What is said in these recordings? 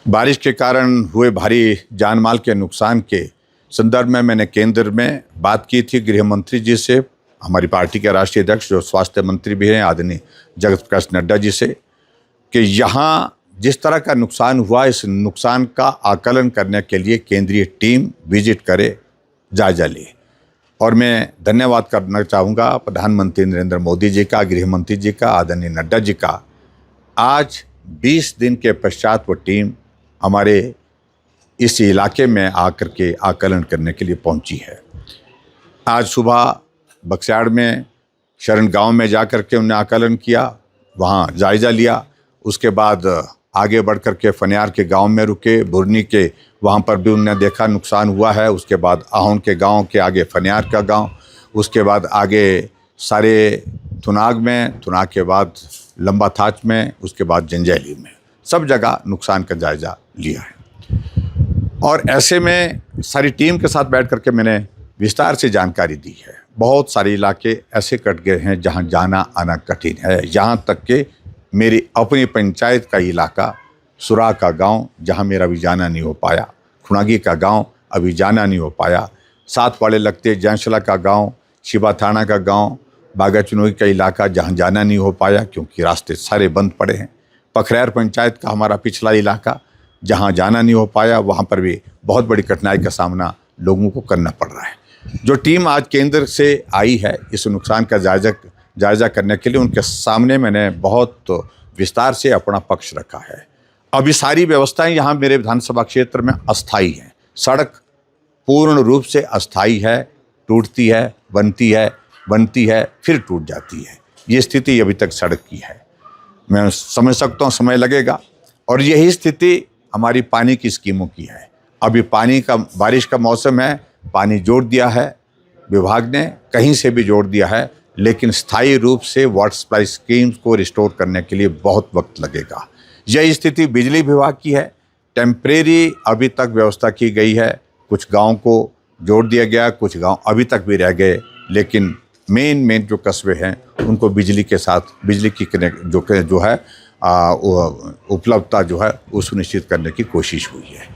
बारिश के कारण हुए भारी जान माल के नुकसान के संदर्भ में मैंने केंद्र में बात की थी गृह मंत्री जी से, हमारी पार्टी के राष्ट्रीय अध्यक्ष जो स्वास्थ्य मंत्री भी हैं आदरणीय जगत प्रकाश नड्डा जी से, कि यहाँ जिस तरह का नुकसान हुआ इस नुकसान का आकलन करने के लिए केंद्रीय टीम विजिट करे, जायजा ले। और मैं धन्यवाद करना चाहूँगा प्रधानमंत्री नरेंद्र मोदी जी का, गृह मंत्री जी का, आदरणीय नड्डा जी का। आज 20 दिन के पश्चात वो टीम हमारे इस इलाके में आकर के आकलन करने के लिए पहुंची है। आज सुबह बक्साड़ में शरण गांव में जाकर के उन्होंने आकलन किया, वहां जायज़ा लिया। उसके बाद आगे बढ़ कर के फनियार के गांव में रुके, बुरनी के वहां पर भी उन्होंने देखा नुकसान हुआ है। उसके बाद आहुन के गांव के आगे फनियार का गांव, उसके बाद आगे सारे थुनाग में, थुनाग के बाद लंबा थाच में, उसके बाद जंजैली में, सब जगह नुकसान का जायज़ा लिया है। और ऐसे में सारी टीम के साथ बैठ करके मैंने विस्तार से जानकारी दी है। बहुत सारे इलाके ऐसे कट गए हैं जहां जाना आना कठिन है। यहाँ तक कि मेरी अपनी पंचायत का इलाका सुरा का गांव जहां मेरा भी जाना नहीं हो पाया, खुनागी का गांव अभी जाना नहीं हो पाया, साथ वाले लगते जैंसला का गांव, शिवा थाना का गांव, बागाचुनोई का इलाका जहां जाना नहीं हो पाया क्योंकि रास्ते सारे बंद पड़े हैं। पखरैर पंचायत का हमारा पिछला इलाका जहां जाना नहीं हो पाया, वहां पर भी बहुत बड़ी कठिनाई का सामना लोगों को करना पड़ रहा है। जो टीम आज केंद्र से आई है इस नुकसान का जायज़ा करने के लिए, उनके सामने मैंने बहुत विस्तार से अपना पक्ष रखा है। अभी सारी व्यवस्थाएं यहाँ मेरे विधानसभा क्षेत्र में अस्थायी हैं। सड़क पूर्ण रूप से अस्थायी है, टूटती है, बनती है फिर टूट जाती है। ये स्थिति अभी तक सड़क की है। मैं समझ सकता हूँ समय लगेगा। और यही स्थिति हमारी पानी की स्कीमों की है। अभी बारिश का मौसम है, पानी जोड़ दिया है विभाग ने, कहीं से भी जोड़ दिया है, लेकिन स्थायी रूप से वाटर सप्लाई स्कीम्स को रिस्टोर करने के लिए बहुत वक्त लगेगा। यह स्थिति बिजली विभाग की है। टेम्परेरी अभी तक व्यवस्था की गई है, कुछ गाँव को जोड़ दिया गया, कुछ गाँव अभी तक भी रह गए, लेकिन मेन जो कस्बे हैं उनको बिजली के साथ बिजली की जो है उपलब्धता जो है वो सुनिश्चित करने की कोशिश हुई है।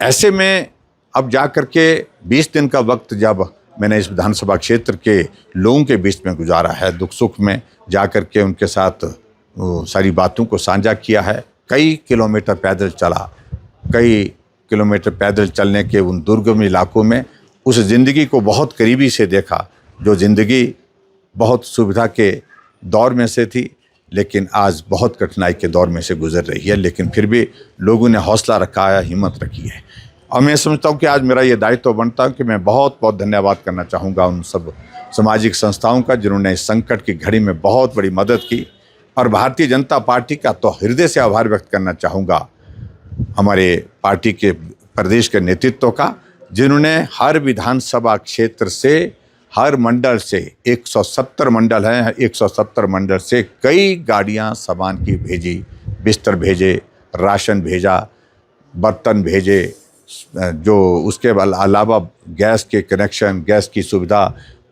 ऐसे में अब जा कर के 20 दिन का वक्त जब मैंने इस विधानसभा क्षेत्र के लोगों के बीच में गुजारा है, दुख सुख में जा कर के उनके साथ सारी बातों को साझा किया है। कई किलोमीटर पैदल चला, कई किलोमीटर पैदल चलने के उन दुर्गम इलाकों में उस ज़िंदगी को बहुत करीबी से देखा जो ज़िंदगी बहुत सुविधा के दौर में से थी, लेकिन आज बहुत कठिनाई के दौर में से गुजर रही है। लेकिन फिर भी लोगों ने हौसला रखा है, हिम्मत रखी है। और मैं समझता हूँ कि आज मेरा ये दायित्व बनता है कि मैं बहुत बहुत धन्यवाद करना चाहूँगा उन सब सामाजिक संस्थाओं का जिन्होंने इस संकट की घड़ी में बहुत बड़ी मदद की। और भारतीय जनता पार्टी का तो हृदय से आभार व्यक्त करना चाहूँगा हमारे पार्टी के प्रदेश के नेतृत्व का, जिन्होंने हर विधानसभा क्षेत्र से, हर मंडल से, 170 मंडल हैं, 170 मंडल से कई गाड़ियां सामान की भेजी, बिस्तर भेजे, राशन भेजा, बर्तन भेजे, जो उसके अलावा गैस के कनेक्शन, गैस की सुविधा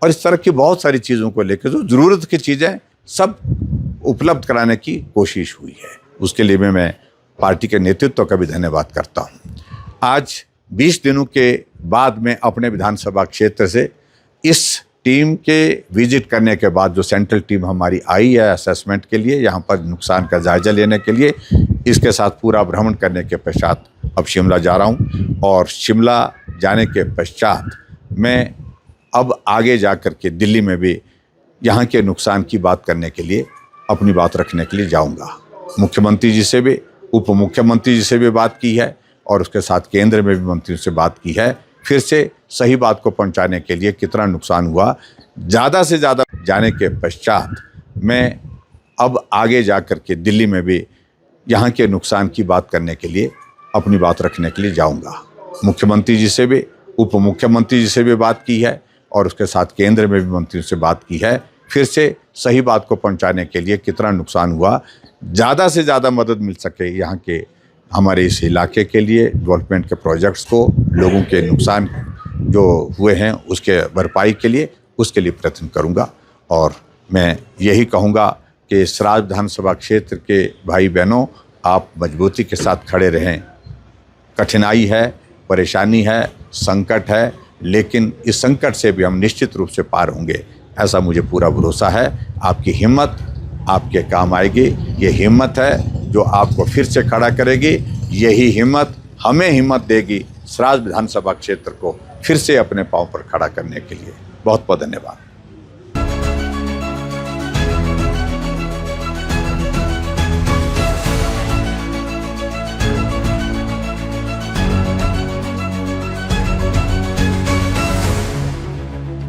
और इस तरह की बहुत सारी चीज़ों को लेकर जो ज़रूरत की चीज़ें सब उपलब्ध कराने की कोशिश हुई है। उसके लिए मैं पार्टी के नेतृत्व का भी धन्यवाद करता हूँ। आज 20 दिनों के बाद मैं अपने विधानसभा क्षेत्र से इस टीम के विजिट करने के बाद जो सेंट्रल टीम हमारी आई है असेसमेंट के लिए, यहाँ पर नुकसान का जायज़ा लेने के लिए, इसके साथ पूरा भ्रमण करने के पश्चात अब शिमला जा रहा हूँ। और शिमला जाने के पश्चात मैं अब आगे जा कर के दिल्ली में भी यहाँ के नुकसान की बात करने के लिए, अपनी बात रखने के लिए जाऊँगा। मुख्यमंत्री जी से भी, उप मुख्यमंत्री जी से भी बात की है और उसके साथ केंद्र में भी मंत्रियों से बात की है। फिर से सही बात को पहुंचाने के लिए कितना नुकसान हुआ, ज़्यादा से ज़्यादा जाने के पश्चात मैं अब आगे जा कर के दिल्ली में भी यहाँ के नुकसान की बात करने के लिए, अपनी बात रखने के लिए जाऊँगा। मुख्यमंत्री जी से भी, उप मुख्यमंत्री जी से भी बात की है और उसके साथ केंद्र में भी मंत्रियों से बात की है। फिर से सही बात को पहुँचाने के लिए कितना नुकसान हुआ, ज़्यादा से ज़्यादा मदद मिल सके यहाँ के हमारे इस इलाके के लिए, डेवलपमेंट के प्रोजेक्ट्स को, लोगों के नुकसान जो हुए हैं उसके भरपाई के लिए, उसके लिए प्रयत्न करूंगा। और मैं यही कहूंगा कि सराज विधानसभा क्षेत्र के भाई बहनों, आप मजबूती के साथ खड़े रहें, कठिनाई है, परेशानी है, संकट है, लेकिन इस संकट से भी हम निश्चित रूप से पार होंगे, ऐसा मुझे पूरा भरोसा है। आपकी हिम्मत आपके काम आएगी। ये हिम्मत है जो आपको फिर से खड़ा करेगी। यही हिम्मत हमें हिम्मत देगी सराज विधानसभा क्षेत्र को फिर से अपने पांव पर खड़ा करने के लिए। बहुत बहुत धन्यवाद।